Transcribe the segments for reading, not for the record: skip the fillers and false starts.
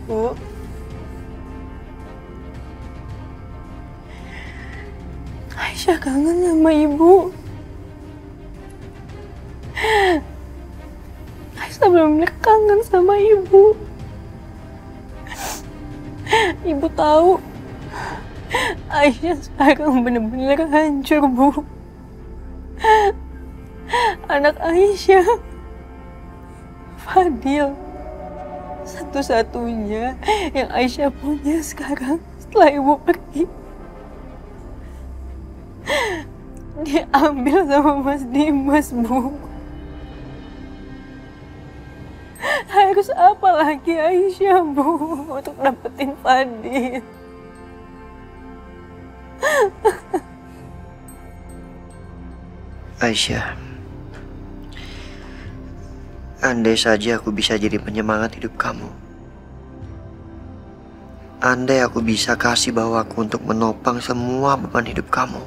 Bu, Aisyah kangen sama ibu. Aisyah benar-benar kangen sama ibu. Ibu tahu, Aisyah sekarang benar-benar hancur, Bu. Anak Aisyah, Fadil, satu-satunya yang Aisyah punya sekarang setelah ibu pergi. Diambil sama Mas Dimas, Bu. Harus apa lagi Aisyah, Bu, untuk dapetin Fadil? Aisyah, andai saja aku bisa jadi penyemangat hidup kamu. Andai aku bisa kasih bawaku untuk menopang semua beban hidup kamu.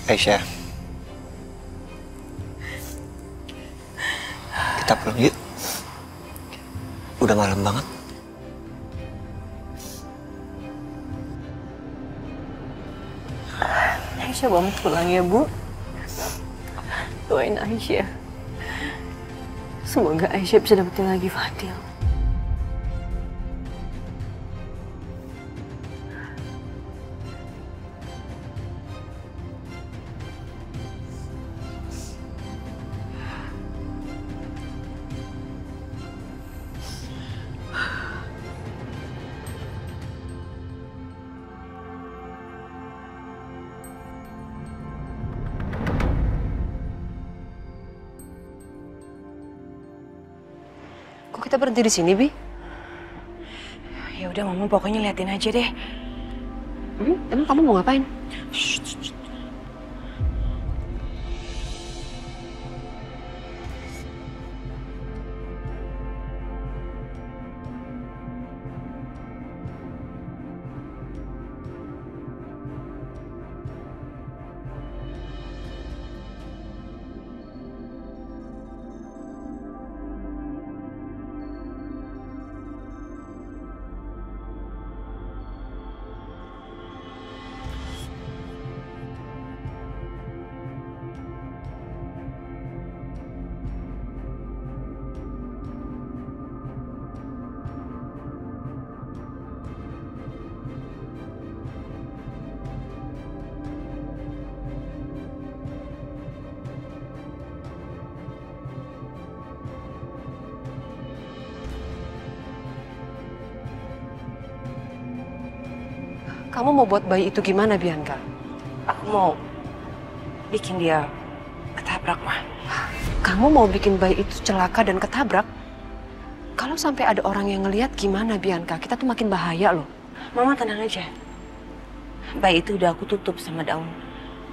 Aisyah, kita pulang yuk. Udah malam banget. Aisyah mau pulang ya, Bu. Doain Aisyah. Semoga Aisyah bisa dapetin lagi Fadil. Kok kita berhenti di sini, Bi? Ya udah, Mama pokoknya liatin aja deh. Emang kamu mau ngapain? Shh, shh, shh. Kamu mau buat bayi itu gimana, Bianca? Aku mau bikin dia ketabrak, Ma. Kamu mau bikin bayi itu celaka dan ketabrak? Kalau sampai ada orang yang ngelihat gimana, Bianca? Kita tuh makin bahaya loh. Mama tenang aja. Bayi itu udah aku tutup sama daun.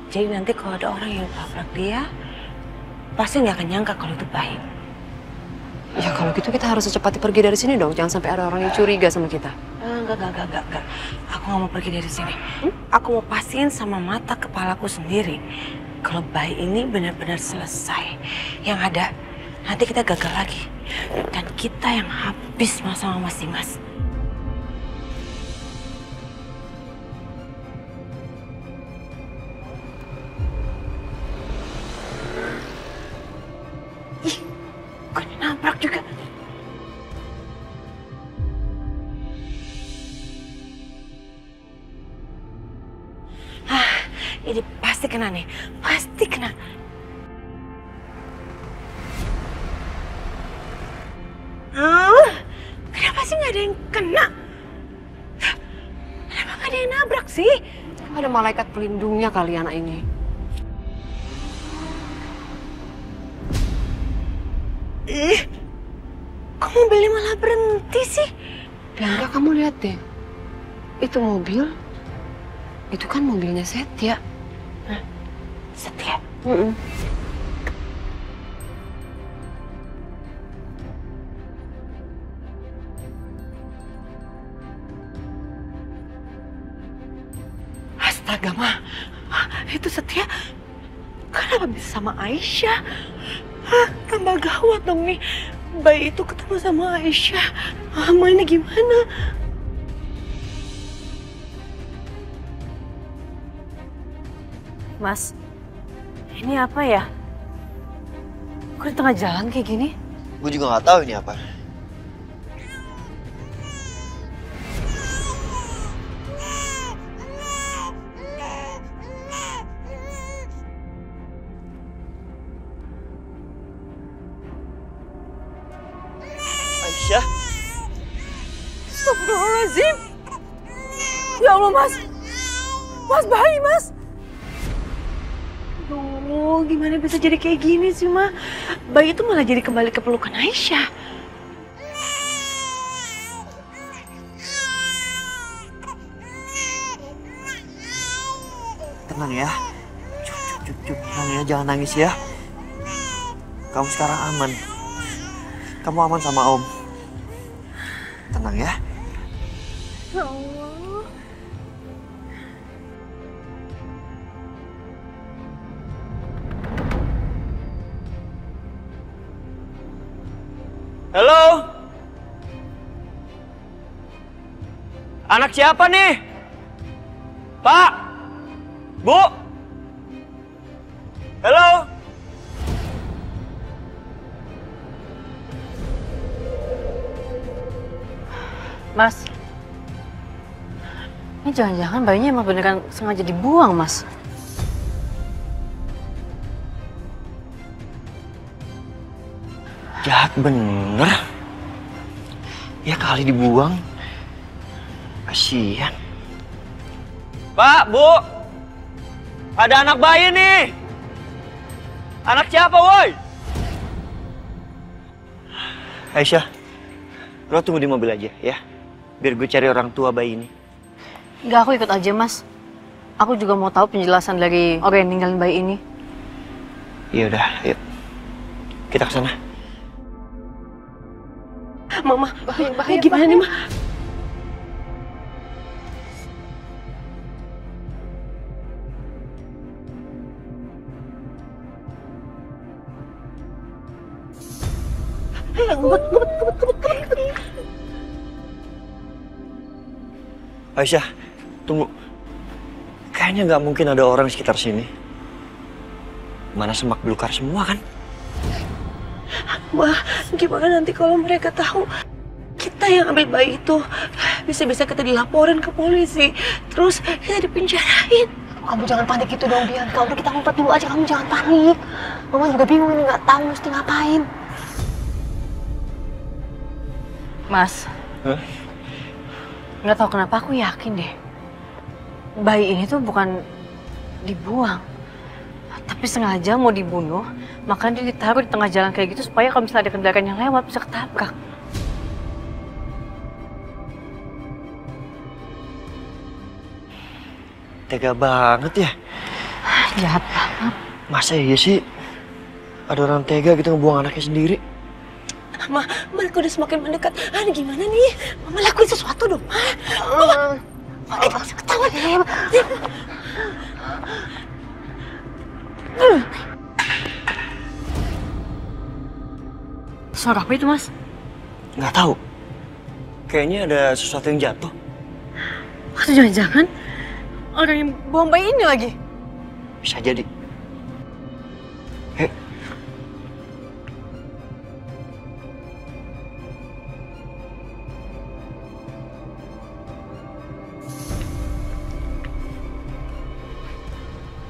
Jadi nanti kalau ada orang yang tabrak dia, pasti nggak akan nyangka kalau itu bayi. Ya kalau gitu kita harus secepatnya pergi dari sini dong. Jangan sampai ada orang yang curiga sama kita. Enggak. Aku nggak mau pergi dari sini. Aku mau pastiin sama mata kepalaku sendiri kalau bayi ini benar-benar selesai. Yang ada, nanti kita gagal lagi. Dan kita yang habis sama Mas Dimas. Ih, kok nabrak juga. Ini pasti kena nih, pasti kena. Kenapa sih nggak ada yang kena? Kenapa nggak ada yang nabrak sih? Ada malaikat pelindungnya kali anak ini. Kok mobilnya malah berhenti sih? Bianca, kamu lihat deh. Itu mobil, itu kan mobilnya Setia. Setia. Astaga, Ma. Itu Setia kenapa bisa sama Aisyah? Tambah gawat dong nih. Bayi itu ketemu sama Aisyah. Ma ini gimana? Mas, ini apa ya? Kok di tengah jalan kayak gini? Gue juga nggak tahu ini apa. Aisyah. Astagfirullahaladzim. Ya Allah, Mas. Mas, bayi, Mas. Aduh, gimana bisa jadi kayak gini sih, Ma? Bayi itu malah jadi kembali ke pelukan Aisyah. Tenang ya. Cup. Tenang ya, jangan nangis ya. Kamu sekarang aman. Kamu aman sama Om. Tenang ya. Ya Allah. Halo? Anak siapa nih? Pak? Bu? Halo? Mas, ini jangan-jangan bayinya emang beneran sengaja dibuang, Mas. Jahat bener. Ya kali dibuang. Kasihan. Pak, Bu. Ada anak bayi nih. Anak siapa, woi? Aisyah, lo tunggu di mobil aja ya. Biar gue cari orang tua bayi ini. Enggak, aku ikut aja, Mas. Aku juga mau tahu penjelasan dari orang yang ninggalin bayi ini. Iya udah, ayo. Kita ke sana. Mama, bahaya gimana nih, Ma? Ngebut. Aisyah, tunggu. Kayaknya nggak mungkin ada orang sekitar sini. Mana semak belukar semua kan? Wah, gimana nanti kalau mereka tahu kita yang ambil bayi itu? Bisa-bisa kita dilaporin ke polisi, terus kita dipenjarain. Kamu jangan panik gitu dong, Bianca. Udah kita ngumpet dulu aja, kamu jangan panik. Mama juga bingung ini, nggak tahu mesti ngapain. Mas, nggak tahu kenapa aku yakin deh. Bayi ini tuh bukan dibuang, tapi sengaja mau dibunuh. Makanya dia ditaruh di tengah jalan kayak gitu supaya kalau misalnya ada kendaraan yang lewat bisa ketabrak. Tega banget ya. Jahat banget. Masa iya sih ada orang tega gitu ngebuang anaknya sendiri? Ma, mereka udah semakin mendekat. Ini gimana nih? Mama lakuin sesuatu dong, Ma. Kita bisa ketahuan ya, Ma. Suara apa itu, Mas? Nggak tahu. Kayaknya ada sesuatu yang jatuh. Atau jangan-jangan orang yang buang bayi ini lagi? Bisa jadi. Hei.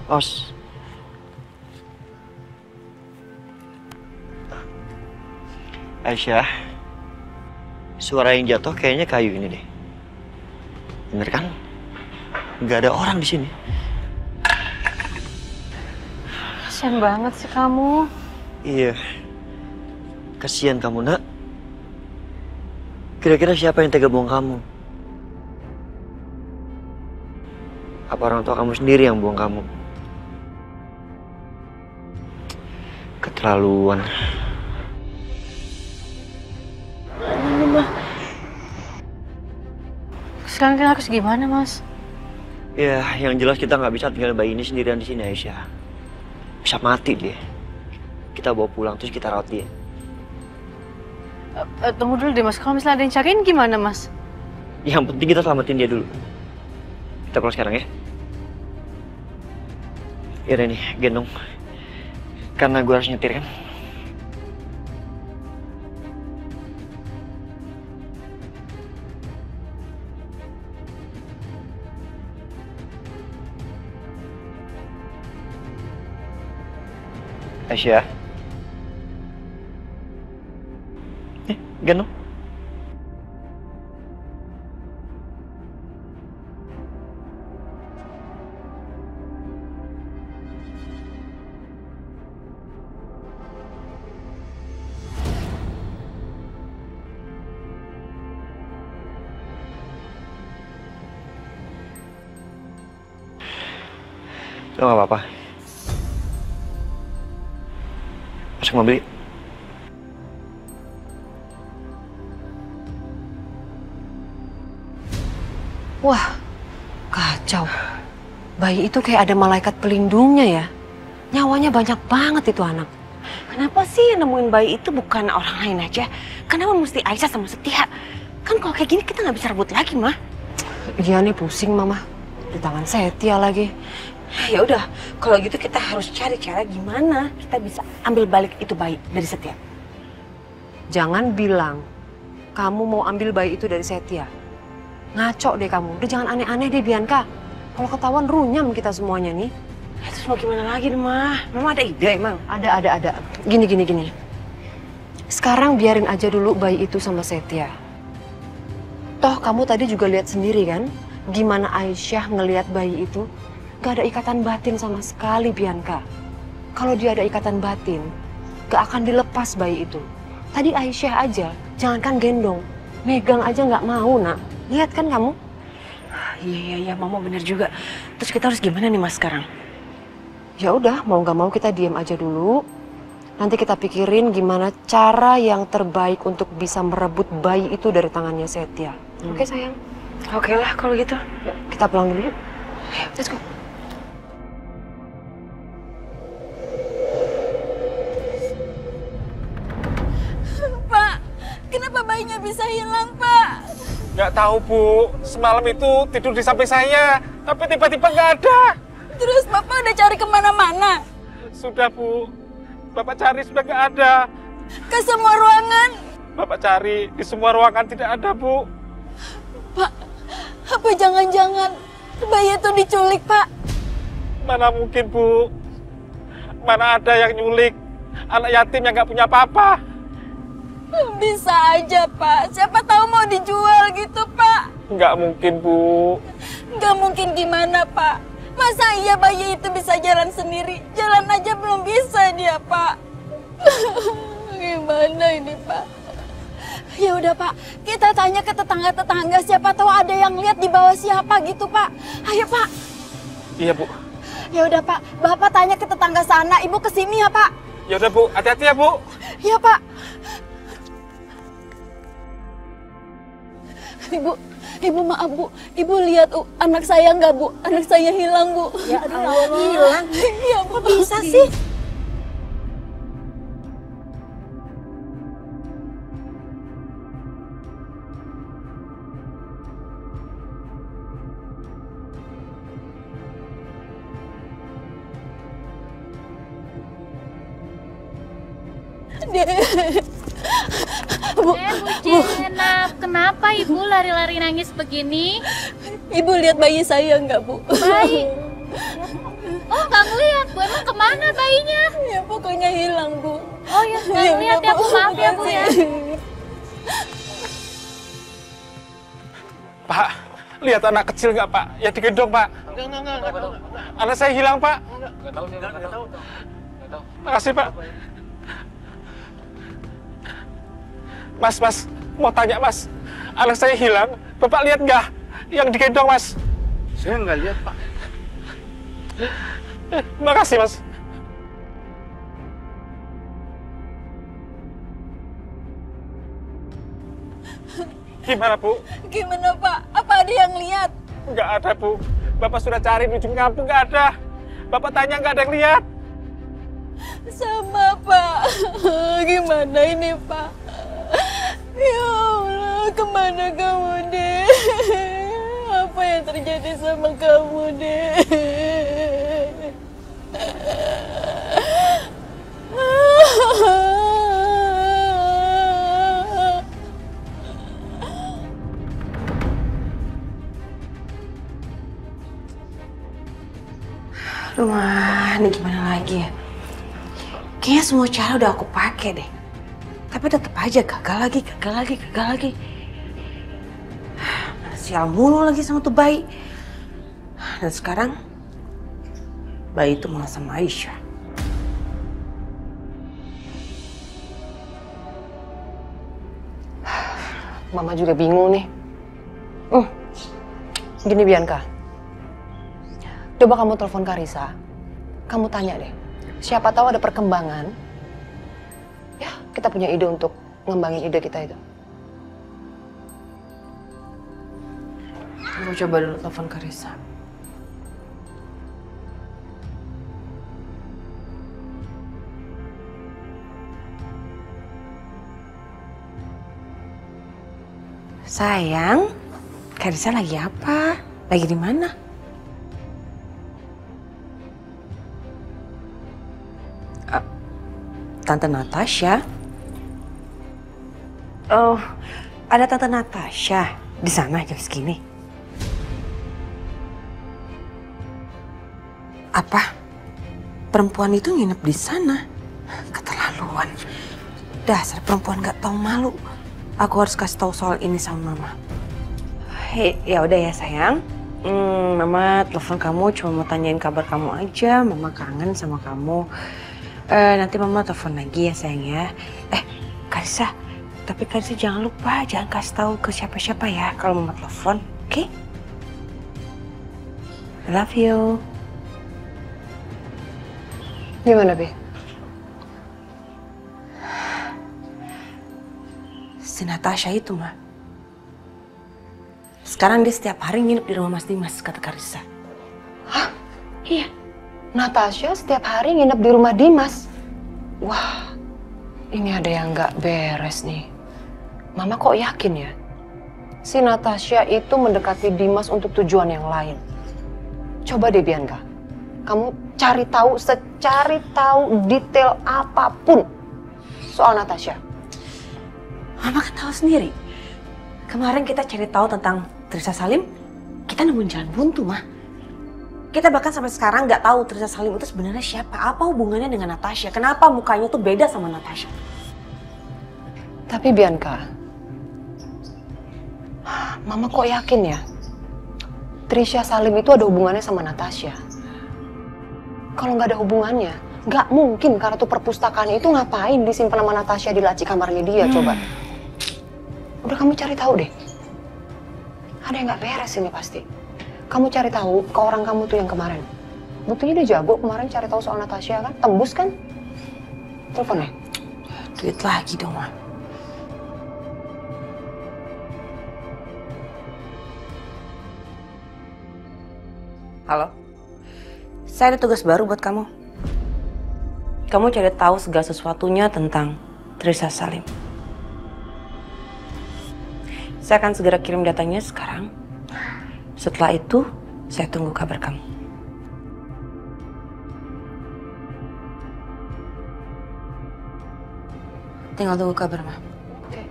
Os. Aisyah, suara yang jatuh kayaknya kayu ini deh. Bener kan? Nggak ada orang di sini. Kasian banget sih kamu. Iya. Kasihan kamu, Nak. Kira-kira siapa yang tega buang kamu? Apa orang tua kamu sendiri yang buang kamu? Keterlaluan. Sekarang kita harus gimana, Mas? Ya, yang jelas kita nggak bisa tinggal bayi ini sendirian di sini, Aisyah. Bisa mati dia. Kita bawa pulang terus kita rawat dia. Tunggu dulu deh Mas, kalau misalnya ada yang cariin gimana Mas? Yang penting kita selamatin dia dulu. Kita pulang sekarang ya. Iya nih, gendong. Karena gue harus nyetir kan. Aisyah. Gendong. Lo gak apa-apa. Masuk mobil. Wah, kacau. Bayi itu kayak ada malaikat pelindungnya ya. Nyawanya banyak banget itu anak. Kenapa sih nemuin bayi itu bukan orang lain aja? Kenapa mesti Aisyah sama Setia? Kan kalau kayak gini kita nggak bisa rebut lagi, Mah. Iya nih pusing, Mama. Di tangan Setia lagi. Ya udah, kalau gitu kita harus cari cara gimana kita bisa ambil balik itu bayi dari Setia. Jangan bilang kamu mau ambil bayi itu dari Setia. Ngaco deh kamu, udah jangan aneh-aneh deh Bianca. Kalau ketahuan runyam kita semuanya nih. Terus mau gimana lagi nih, Mah? Mama ada ide emang? Ada. Gini. Sekarang biarin aja dulu bayi itu sama Setia. Toh kamu tadi juga lihat sendiri kan, gimana Aisyah ngelihat bayi itu. Gak ada ikatan batin sama sekali, Bianca. Kalau dia ada ikatan batin, gak akan dilepas bayi itu. Tadi Aisyah aja, jangankan gendong, megang aja gak mau, nak. Lihat kan kamu? Iya, Mama bener juga. Terus kita harus gimana nih, Mas, sekarang? Ya udah, mau gak mau kita diam aja dulu. Nanti kita pikirin gimana cara yang terbaik untuk bisa merebut bayi itu dari tangannya Setia. Oke, sayang? Oke lah kalau gitu. Kita pulang dulu yuk. Let's go. Pak, kenapa bayinya bisa hilang, Pak? Nggak tahu, Bu. Semalam itu tidur di samping saya, tapi tiba-tiba nggak ada. Terus Bapak udah cari kemana-mana? Sudah, Bu. Bapak cari sudah nggak ada. Ke semua ruangan? Bapak cari di semua ruangan tidak ada, Bu. Pak, apa jangan-jangan bayi itu diculik, Pak? Mana mungkin, Bu. Mana ada yang nyulik anak yatim yang nggak punya apa-apa. Bisa aja, Pak. Siapa tahu mau dijual gitu, Pak. Nggak mungkin, Bu. Nggak mungkin gimana, Pak? Masa iya bayi itu bisa jalan sendiri? Jalan aja belum bisa dia, Pak. Gimana ini, Pak? Ya udah, Pak. Kita tanya ke tetangga-tetangga. Siapa tahu ada yang lihat di bawah siapa gitu, Pak. Ayo, Pak. Iya, Bu. Ya udah, Pak. Bapak tanya ke tetangga sana. Ibu kesini ya, Pak. Ya udah, Bu. Hati-hati ya, Bu. Iya, Pak. Ibu maaf, Bu. Ibu lihat anak saya nggak, Bu? Anak saya hilang, Bu. Ya Allah, hilang. Iya, Bu. Kok bisa sih? Bu, Bu Jenab, kenapa Ibu lari-lari nangis begini? Ibu lihat bayi saya nggak, Bu? Bayi? Oh, nggak ngeliat, Bu. Emang kemana bayinya? Ya, pokoknya hilang, Bu. Oh ya, nggak ngeliat ya, Bu. Maaf ya, Bu ya. Pak, lihat anak kecil nggak, Pak? Ya digendong, Pak. Enggak. Anak saya hilang, Pak. Nggak tahu. Makasih, Pak. Mas, mau tanya, Mas. Anak saya hilang, Bapak lihat nggak? Yang digendong, Mas. Saya nggak lihat, Pak. Makasih, Mas. Gimana, Bu? Gimana, Pak? Apa ada yang lihat? Nggak ada, Bu. Bapak sudah cari di ujung kampung, nggak ada. Bapak tanya, nggak ada yang lihat. Sama, Pak. Gimana ini, Pak? Ya Allah, kemana kamu, Dek? Apa yang terjadi sama kamu, Dek? Wah, ini gimana lagi ya? Kayaknya semua cara udah aku pakai deh. Tapi tetap aja gagal lagi. Sial mulu lagi sama tuh bayi. Dan sekarang bayi itu malah sama Aisyah. Mama juga bingung nih. Gini Bianca. Coba kamu telepon Karissa. Kamu tanya deh. Siapa tahu ada perkembangan. Ya, kita punya ide untuk ngembangin ide kita itu. Aku coba dulu telepon Karissa. Sayang, Karissa lagi apa? Lagi di mana? Tante Natasha? Oh, ada Tante Natasha di sana jam segini. Apa? Perempuan itu nginep di sana? Keterlaluan. Dasar perempuan gak tahu malu. Aku harus kasih tahu soal ini sama Mama. Hei, ya udah ya sayang. Mama telepon kamu cuma mau tanyain kabar kamu aja. Mama kangen sama kamu. Nanti Mama telepon lagi ya sayang ya. Karissa, tapi Karissa jangan lupa jangan kasih tahu ke siapa-siapa ya kalau Mama telepon, oke? I love you. Gimana, Be? Si Natasha itu, Ma. Sekarang dia setiap hari nginep di rumah Mas Dimas, kata Karissa. Hah? Iya. Natasha setiap hari nginep di rumah Dimas. Wah, ini ada yang nggak beres nih. Mama kok yakin ya? Si Natasha itu mendekati Dimas untuk tujuan yang lain. Coba deh Bianca, kamu cari tahu detail apapun soal Natasha. Mama kan tahu sendiri. Kemarin kita cari tahu tentang Trisha Salim, kita nemuin jalan buntu, Ma. Kita bahkan sampai sekarang nggak tahu Trisha Salim itu sebenarnya siapa, apa hubungannya dengan Natasha, kenapa mukanya tuh beda sama Natasha. Tapi Bianca, Mama kok yakin ya, Trisha Salim itu ada hubungannya sama Natasha. Kalau nggak ada hubungannya, nggak mungkin kartu perpustakaannya itu ngapain disimpan sama Natasha di laci kamarnya dia, coba. Udah kamu cari tahu deh. Ada yang nggak beres ini pasti. Kamu cari tahu ke orang kamu tuh yang kemarin. Buktinya dia jago kemarin cari tahu soal Natasha kan? Tembus kan? Telepon deh. Duit lagi dong, Ma. Halo? Saya ada tugas baru buat kamu. Kamu cari tahu segala sesuatunya tentang Trisha Salim. Saya akan segera kirim datanya sekarang. Setelah itu, saya tunggu kabar kamu. Tinggal tunggu kabar, Ma. Oke.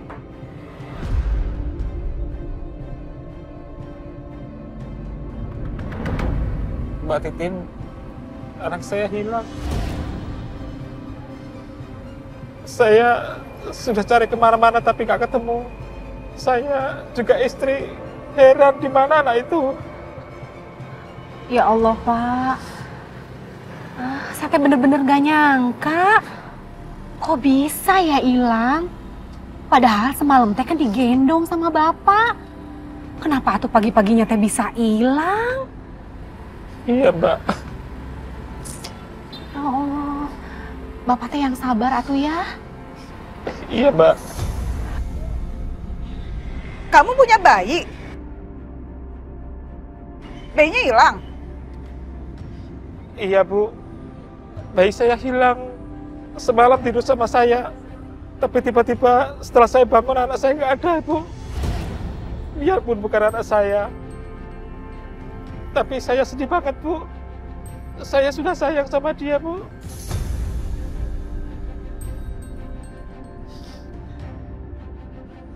Mbak Titin, anak saya hilang. Saya sudah cari kemana-mana tapi nggak ketemu. Saya juga istri heran di mana anak itu. Ya Allah, Pak. Saya bener-bener gak nyangka. Kok bisa ya hilang? Padahal semalam teh kan digendong sama Bapak. Kenapa tuh pagi-paginya teh bisa hilang? Iya, Mbak. Ya Allah. Bapak teh yang sabar atuh ya. Iya, Mbak. Kamu punya bayi? Bayinya hilang? Iya Bu, bayi saya hilang. Semalam tidur sama saya, tapi tiba-tiba setelah saya bangun anak saya nggak ada Bu. Biarpun bukan anak saya, tapi saya sedih banget Bu. Saya sudah sayang sama dia Bu.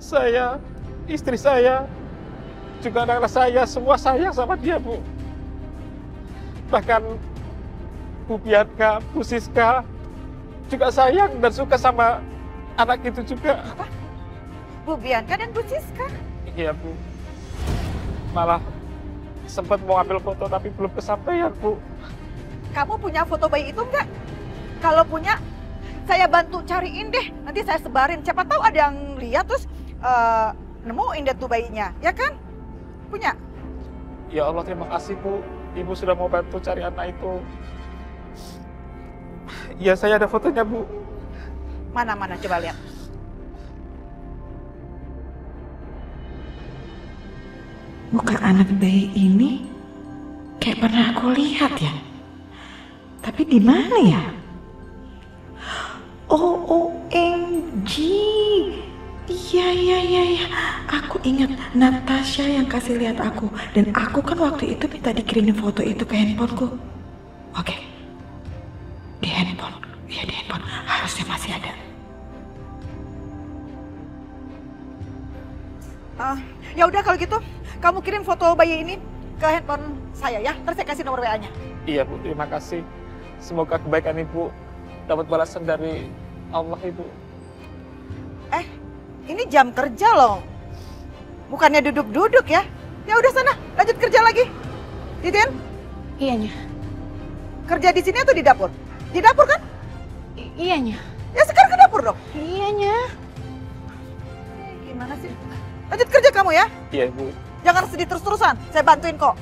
Saya, istri saya, juga anak-anak saya semua sayang sama dia Bu. Bahkan Bu Bianca, Bu Siska juga sayang dan suka sama anak itu juga. Apa? Bu Bianca dan Bu Siska? Iya Bu. Malah sempat mau ambil foto tapi belum kesampaian Bu. Kamu punya foto bayi itu enggak? Kalau punya, saya bantu cariin deh. Nanti saya sebarin. Siapa tahu ada yang lihat terus nemuin deh tuh bayinya, ya kan? Punya? Ya Allah, terima kasih Bu. Ibu sudah mau bantu cari anak itu. Ya, saya ada fotonya Bu. Mana-mana, coba lihat. Muka anak bayi ini kayak pernah aku lihat ya. Tapi di mana ya? Oh, OMG. Iya. Aku ingat Natasha yang kasih lihat aku. Dan aku kan waktu itu minta dikirimin foto itu ke handphoneku. Oke. Di handphone. Iya, di handphone. Harusnya masih ada. Ya udah kalau gitu, kamu kirim foto bayi ini ke handphone saya ya. Terus saya kasih nomor WA-nya. Iya Bu, terima kasih. Semoga kebaikan Ibu dapat balasan dari Allah Ibu. Ini jam kerja loh. Bukannya duduk-duduk ya. Ya udah sana, lanjut kerja lagi. Titin? Iyanya. Kerja di sini atau di dapur? Di dapur kan? Iyanya. Ya sekarang ke dapur dong. Iyanya. Gimana sih? Lanjut kerja kamu ya. Iya Bu. Jangan sedih terus-terusan. Saya bantuin kok.